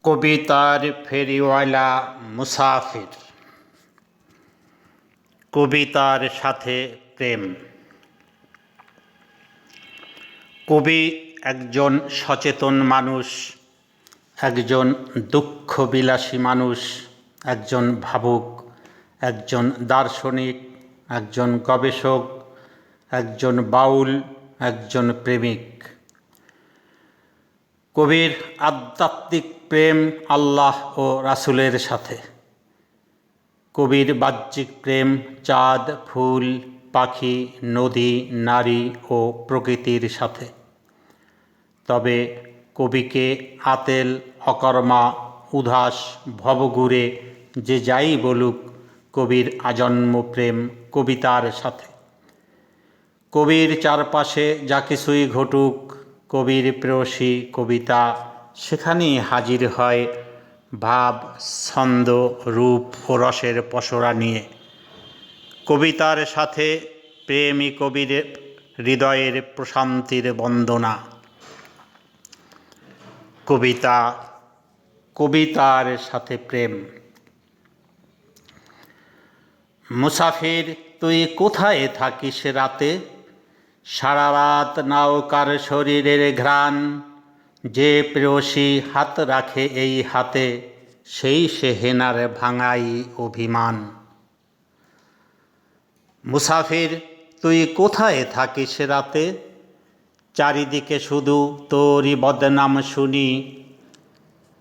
কবিতার ফেরিওয়ালা মুসাফির। কবিতার সাথে প্রেম। কবি একজন সচেতন মানুষ, একজন দুঃখবিলাসী মানুষ, একজন ভাবুক, একজন দার্শনিক, একজন গবেষক, একজন বাউল, একজন প্রেমিক। কবির আধ্যাত্মিক প্রেম আল্লাহ ও রাসূলের সাথে। কবির বাহ্যিক প্রেম চাঁদ, ফুল, পাখি, নদী, নারী ও প্রকৃতির সাথে। তবে কবিকে আতেল, অকর্মা, উদাস, ভবঘুরে যে যাই বলুক, কবির আজন্ম প্রেম কবিতার সাথে। কবির চারপাশে যা কিছুই ঘটুক, কবির প্রেয়সী কবিতা সেখানেই হাজির হয় ভাব, ছন্দ, রূপ ও রসের পসরা নিয়ে। কবিতার সাথে প্রেমই কবির হৃদয়ের প্রশান্তির বন্দনা। কবিতা, কবিতার সাথে প্রেম। মুসাফির, তুই কোথায় থাকিস রাতে? সারা রাত নৌকার শরীরের ঘ্রাণ। যে প্রেয়সী হাত রাখে এই হাতে, সেই সে হেনার ভাঙাই অভিমান। মুসাফির, তুই কোথায় থাকিস রাতে? চারিদিকে শুধু তোরই বদনাম শুনি।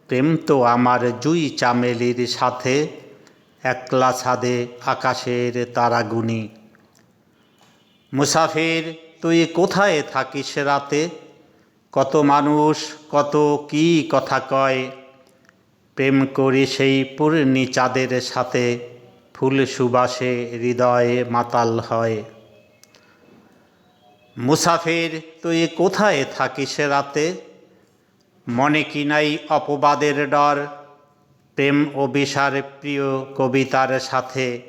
প্রেম তো আমার জুই চামেলির সাথে, একলা ছাদে আকাশের তারা গুনি। মুসাফির, তুই কোথায় থাকিস রাতে? কত মানুষ কত কি কথা কয়, প্রেম করি সেই পূর্ণি চাঁদের সাথে, ফুল সুবাসে হৃদয়ে মাতাল হয়। মুসাফির, তুই কোথায় থাকিস রাতে? মনে কি নাই অপবাদের ডর, প্রেম ও বিষার প্রিয় কবিতার সাথে,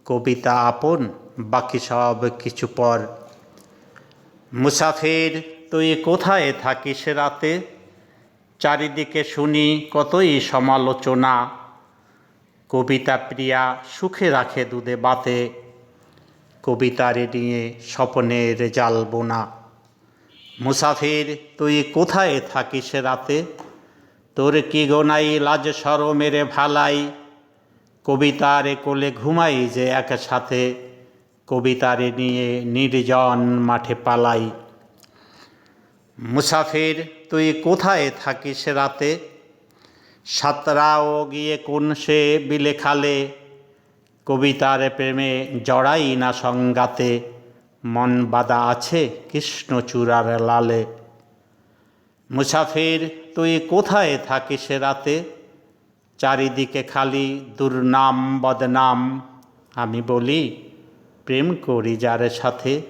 কবিতা আপন বাকি সব কিছু পর। মুসাফির, তুই কোথায় থাকিস রাতে? চারিদিকে শুনি কতই সমালোচনা, কবিতা প্রিয়া সুখে রাখে দুধে বাতে, কবিতারে নিয়ে স্বপ্নের জাল বোনা। মুসাফির, তুই কোথায় থাকিস রাতে? তোর কি গোনাই লাজ শরমের ভালাই, কবিতারে কোলে ঘুমাই যে একসাথে, কবিতারে নিয়ে নির্জন মাঠে পালাই। মুসাফির, তুই কোথায় থাকিস রাতে? সাতরাও গিয়ে কোন সে বিলে খালে, কবিতার প্রেমে জড়াই না সংগাতে, মন বাঁধা আছে কৃষ্ণচূড়ার লালে। মুসাফির, তুই কোথায় থাকিস রাতে? চারিদিকে খালি দুর্নাম বদনাম, আমি বলি প্রেম করি যার সাথে,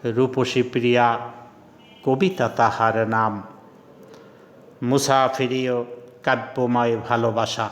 রূপসী প্রিয়া কবিতা তাহার নাম। মুসাফিরিও কাব্যময় ভালোবাসা।